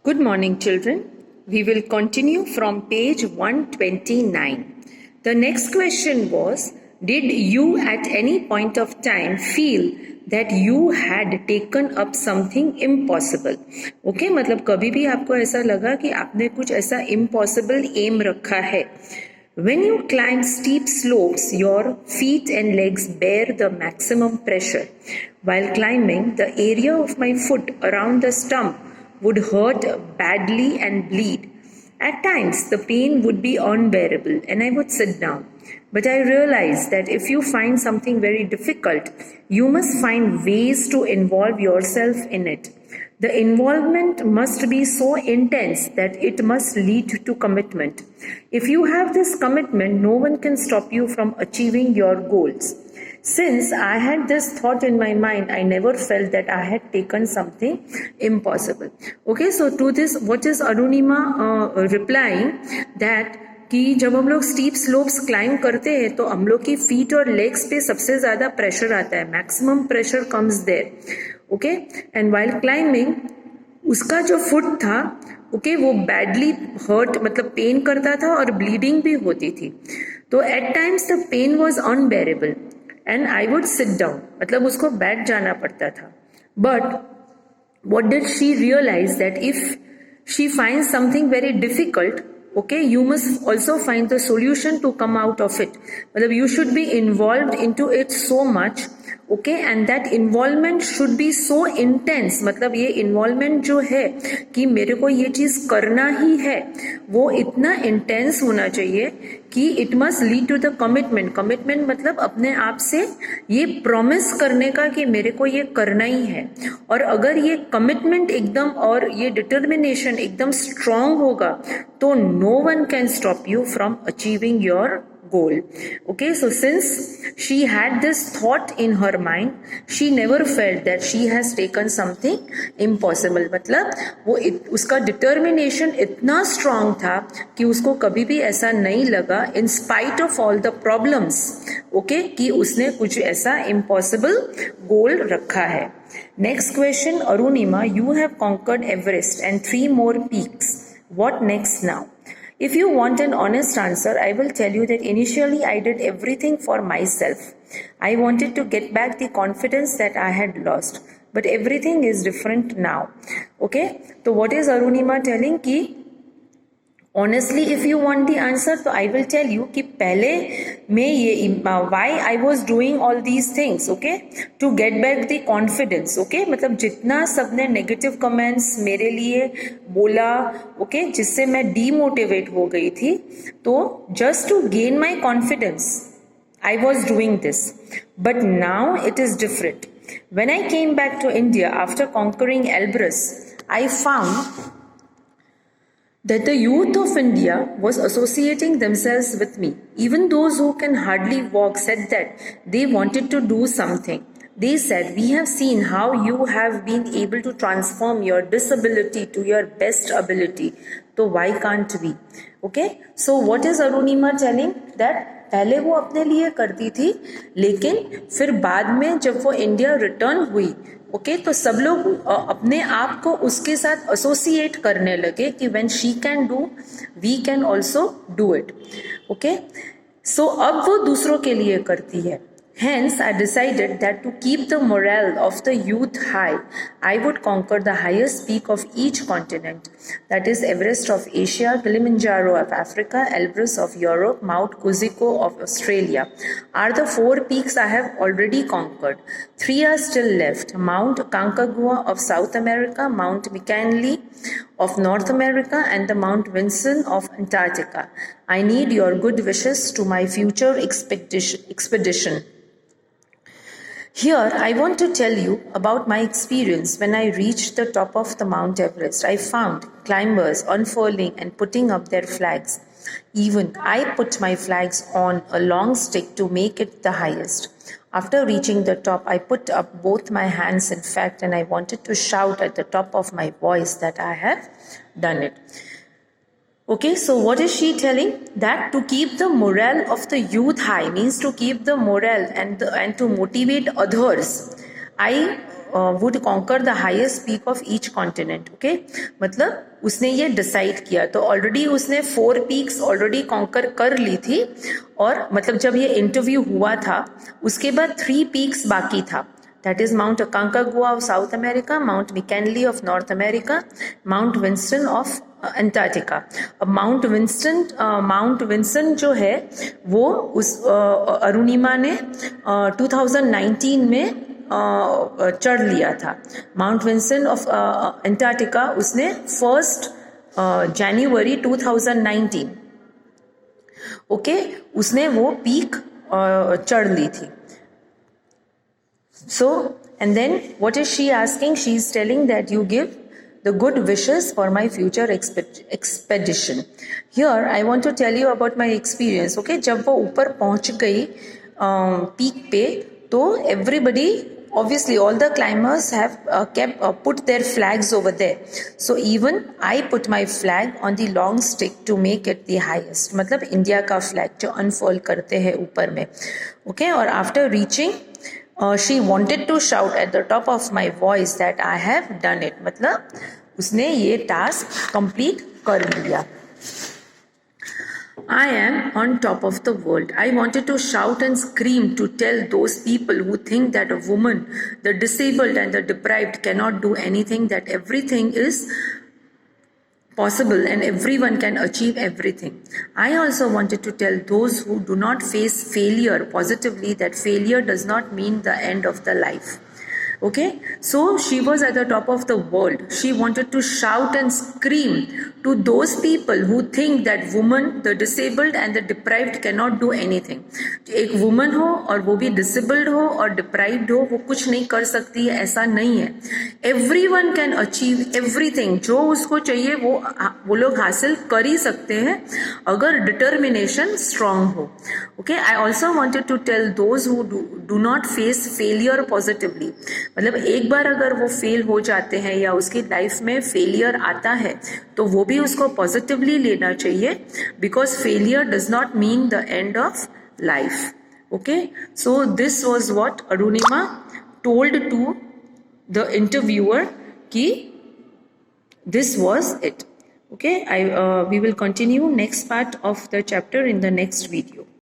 Good morning, children. We will continue from page 129. The next question was, did you at any point of time feel that you had taken up something impossible? Okay, मतलब कभी भी आपको ऐसा लगा कि आपने कुछ ऐसा impossible aim रखा है. When you climb steep slopes, your feet and legs bear the maximum pressure. While climbing, the area of my foot around the stump would hurt badly and bleed. At times, the pain would be unbearable and I would sit down. But I realized that if you find something very difficult, you must find ways to involve yourself in it. The involvement must be so intense that it must lead to commitment. If you have this commitment, no one can stop you from achieving your goals. Since I had this thought in my mind, I never felt that I had taken something impossible. Okay, so to this, what is Arunima replying that कि जब हम लोग steep slopes climb करते हैं तो हम लोग की फीट और लेग्स पे सबसे ज्यादा प्रेशर आता है, maximum pressure comes there. Okay, and while climbing उसका जो फुट था ओके वो बैडली हर्ट मतलब पेन करता था और ब्लीडिंग भी होती थी. तो at times the pain was unbearable and I would sit down, मतलब उसको बैठ जाना पड़ता था. But what did she realise that if she find something very difficult, okay, you must also find the solution to come out of it. मतलब you should be involved into it so much, okay, and that involvement should be so intense. मतलब ये involvement जो है कि मेरे को ये चीज करना ही है वो इतना intense होना चाहिए कि it must lead to the commitment. Commitment मतलब अपने आप से ये promise करने का कि मेरे को ये करना ही है. और अगर ये commitment एकदम और ये determination एकदम strong होगा तो no one can stop you from achieving your goal. Okay, so since she had this thought in her mind, she never felt that she has taken something impossible. मतलब वो उसका determination इतना strong था कि उसको कभी भी ऐसा नहीं लगा in spite of all the problems, okay, कि उसने कुछ ऐसा impossible goal रखा है. Next question, Arunima, you have conquered Everest and 3 more peaks. What next now? If you want an honest answer, I will tell you that initially I did everything for myself. I wanted to get back the confidence that I had lost. But everything is different now. Okay? So what is Arunima telling? Ki honestly, if you want the answer, so I will tell you कि पहले मैं ये why I was doing all these things, okay, to get back the confidence, okay, मतलब जितना सबने negative comments मेरे लिए बोला, okay, जिससे मैं demotivate हो गई थी, तो just to gain my confidence, I was doing this. But now it is different. When I came back to India after conquering Elbrus, I found that the youth of India was associating themselves with me. Even those who can hardly walk said that they wanted to do something. They said, we have seen how you have been able to transform your disability to your best ability. So why can't we? Okay, so what is Arunima telling? That पहले वो अपने लिए करती थी लेकिन फिर बाद में जब वो इंडिया रिटर्न हुई, ओके, तो सब लोग अपने आप को उसके साथ एसोसिएट करने लगे कि when she can do we can also do it. Okay, so अब वो दूसरों के लिए करती है. Hence, I decided that to keep the morale of the youth high, I would conquer the highest peak of each continent. That is Everest of Asia, Kilimanjaro of Africa, Elbrus of Europe, Mount Kuziko of Australia are the 4 peaks I have already conquered. 3 are still left. Mount Concagua of South America, Mount McKinley of North America, and the Mount Vinson of Antarctica. I need your good wishes to my future expedition. Here, I want to tell you about my experience when I reached the top of the Mount Everest. I found climbers unfurling and putting up their flags. Even I put my flags on a long stick to make it the highest. After reaching the top, I put up both my hands, in fact, and I wanted to shout at the top of my voice that I have done it. Okay, so what is she telling? That to keep the morale of the youth high means to keep the morale and to motivate others. I would conquer the highest peak of each continent. Okay, मतलब उसने ये decide किया, तो already उसने 4 peaks already conquer कर ली थी, और मतलब जब ये इंटरव्यू हुआ था उसके बाद 3 पीक्स बाकी था. That is Mount Aconcagua of South America, Mount McKinley of North America, Mount Winston of Antarctica. अब Mount Winston जो है वो उस अरुणिमा ने 2019 में चढ़ लिया था. माउंट विंसन ऑफ अंटार्कटिका उसने 1 जनवरी 2019 ओके उसने वो पीक चढ़ ली थी. So, and then what is she asking? She is telling that you give the good wishes for my future expedition. Here, I want to tell you about my experience. Okay, जब वो ऊपर पहुंच गई peak पे, तो everybody, obviously all the climbers have put their flags over there. So even I put my flag on the long stick to make it the highest. मतलब India का flag जो अनफोल्ड करते हैं ऊपर में. Okay, और after reaching she wanted to shout at the top of my voice that I have done it. मतलब उसने ये टास्क कंप्लीट कर लिया. I am on top of the world. I wanted to shout and scream to tell those people who think that a woman, the disabled and the deprived cannot do anything, that everything is possible and everyone can achieve everything. I also wanted to tell those who do not face failure positively that failure does not mean the end of the life. Okay, so she was at the top of the world. She wanted to shout and scream to those people who think that women, the disabled and the deprived cannot do anything. एक woman हो और वो भी disabled हो और deprived हो, वो कुछ नहीं कर सकती है, ऐसा नहीं है. Everyone can achieve everything. जो उसको चाहिए वो लोग हासिल कर ही सकते हैं अगर determination strong हो. Okay, I also wanted to tell those who do not face failure positively. मतलब एक बार अगर वो फेल हो जाते हैं या उसकी लाइफ में फेलियर आता है तो वो भी उसको पॉजिटिवली लेना चाहिए, because failure does not mean the end of life. Okay, so this was what Arunima told to the interviewer कि this was it. Okay, we will continue next part of the chapter in the next video.